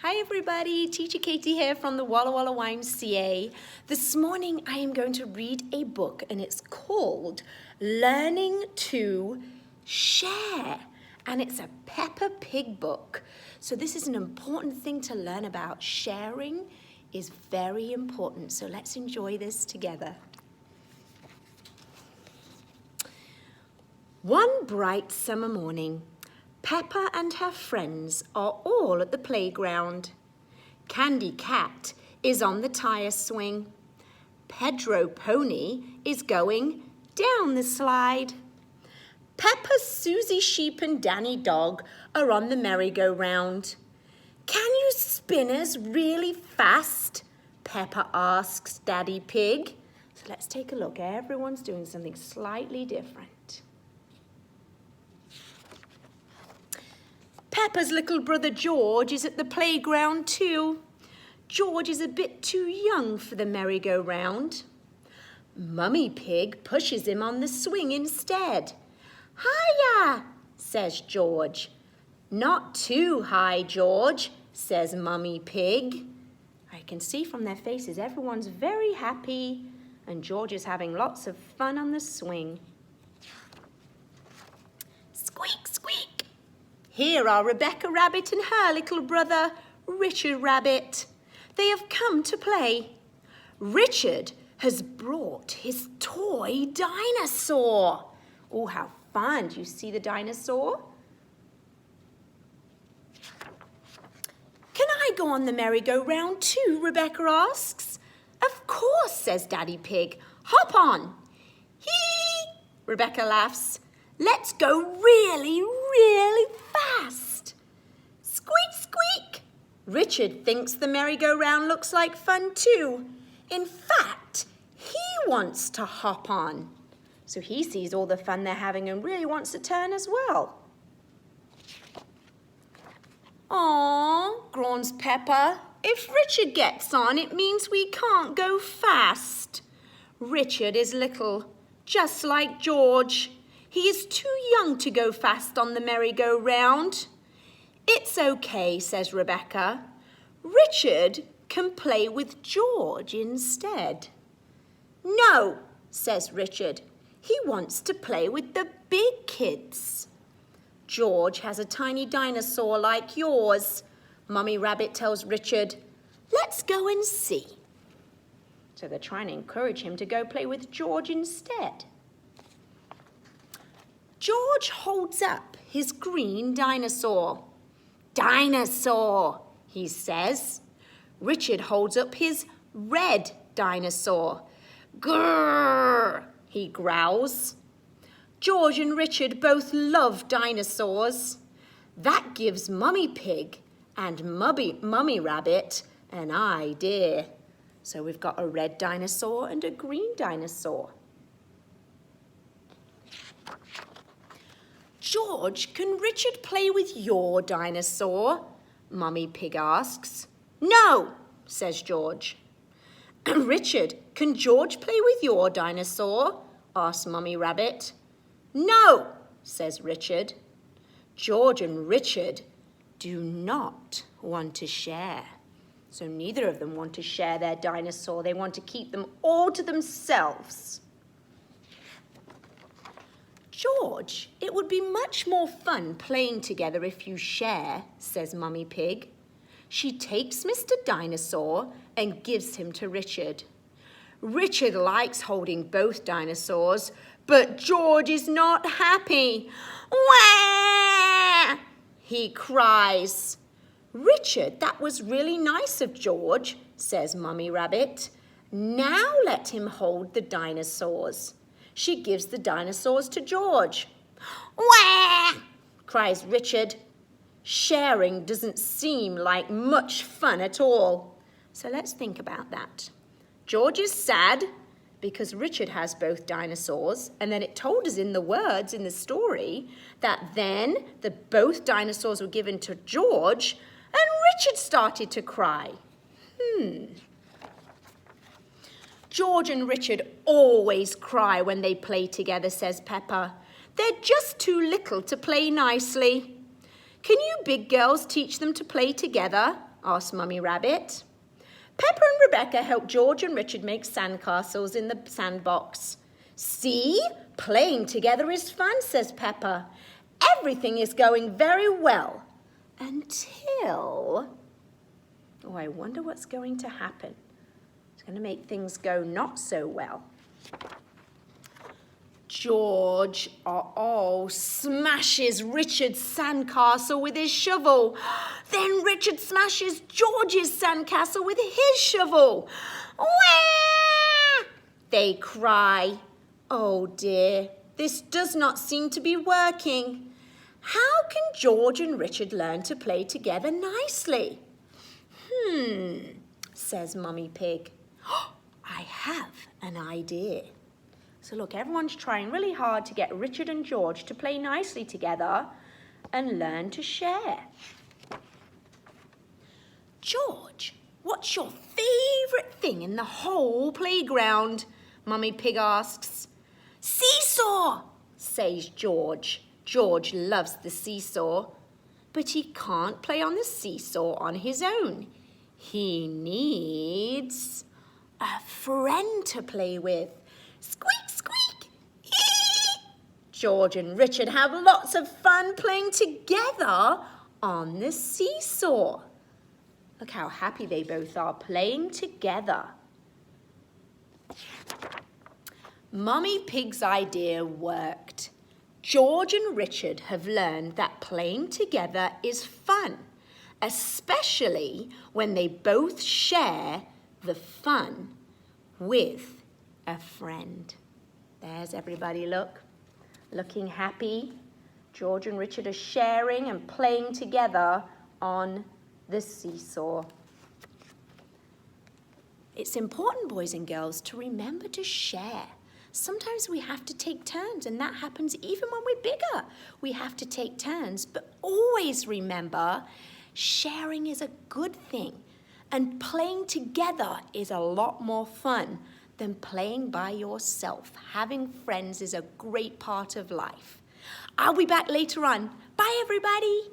Hi everybody, Teacher Katie here from the Walla Walla YMCA. This morning I am going to read a book and it's called Learning to Share, and it's a Peppa Pig book. So this is an important thing to learn about. Sharing is very important, so let's enjoy this together. One bright summer morning, Peppa and her friends are all at the playground. Candy Cat is on the tire swing. Pedro Pony is going down the slide. Peppa, Susie Sheep and Danny Dog are on the merry-go-round. Can you spinners really fast? Peppa asks Daddy Pig. So let's take a look. Everyone's doing something slightly different. Peppa's little brother George is at the playground too. George is a bit too young for the merry-go-round. Mummy Pig pushes him on the swing instead. Hiya, says George. Not too high, George, says Mummy Pig. I can see from their faces everyone's very happy and George is having lots of fun on the swing. Squeak, squeak. Here are Rebecca Rabbit and her little brother, Richard Rabbit. They have come to play. Richard has brought his toy dinosaur. Oh, how fun. Do you see the dinosaur? Can I go on the merry-go-round too, Rebecca asks. Of course, says Daddy Pig. Hop on. Hee! Rebecca laughs. Let's go really, really fast. Squeak, squeak. Richard thinks the merry-go-round looks like fun too. In fact, he wants to hop on. So he sees all the fun they're having and really wants to turn as well. Aww, groans Peppa. If Richard gets on, it means we can't go fast. Richard is little, just like George. He is too young to go fast on the merry-go-round. It's okay, says Rebecca. Richard can play with George instead. No, says Richard. He wants to play with the big kids. George has a tiny dinosaur like yours. Mummy Rabbit tells Richard, let's go and see. So they're trying to encourage him to go play with George instead. George holds up his green dinosaur. Dinosaur, he says. Richard holds up his red dinosaur. Grrr, he growls. George and Richard both love dinosaurs. That gives Mummy Pig and Mummy Rabbit an idea. So we've got a red dinosaur and a green dinosaur. George, can Richard play with your dinosaur? Mummy Pig asks. No, says George. Richard, can George play with your dinosaur? Asks Mummy Rabbit. No, says Richard. George and Richard do not want to share. So neither of them want to share their dinosaur. They want to keep them all to themselves. George, it would be much more fun playing together if you share, says Mummy Pig. She takes Mr. Dinosaur and gives him to Richard. Richard likes holding both dinosaurs, but George is not happy. Wah! He cries. Richard, that was really nice of George, says Mummy Rabbit. Now let him hold the dinosaurs. She gives the dinosaurs to George. Wah! Cries Richard. Sharing doesn't seem like much fun at all. So let's think about that. George is sad because Richard has both dinosaurs, and then it told us in the words in the story that then both dinosaurs were given to George and Richard started to cry. George and Richard always cry when they play together, says Peppa. They're just too little to play nicely. Can you big girls teach them to play together? asked Mummy Rabbit. Peppa and Rebecca helped George and Richard make sandcastles in the sandbox. See? Playing together is fun, says Peppa. Everything is going very well. Until... Oh, I wonder what's going to happen. It's going to make things go not so well. George, smashes Richard's sandcastle with his shovel. Then Richard smashes George's sandcastle with his shovel. Wah! They cry. Oh dear, this does not seem to be working. How can George and Richard learn to play together nicely? Says Mummy Pig. I have an idea. So look, everyone's trying really hard to get Richard and George to play nicely together and learn to share. George, what's your favourite thing in the whole playground? Mummy Pig asks. Seesaw, says George. George loves the seesaw, but he can't play on the seesaw on his own. He needs a friend to play with. Squeak, squeak. Eee! George and Richard have lots of fun playing together on the seesaw. Look how happy they both are playing together. Mummy Pig's idea worked. George and Richard have learned that playing together is fun, especially when they both share the fun with a friend. There's everybody, look, looking happy. George and Richard are sharing and playing together on the seesaw. It's important, boys and girls, to remember to share. Sometimes we have to take turns, and that happens even when we're bigger. We have to take turns, but always remember, sharing is a good thing, and playing together is a lot more fun than playing by yourself. Having friends is a great part of life. I'll be back later on. Bye, everybody.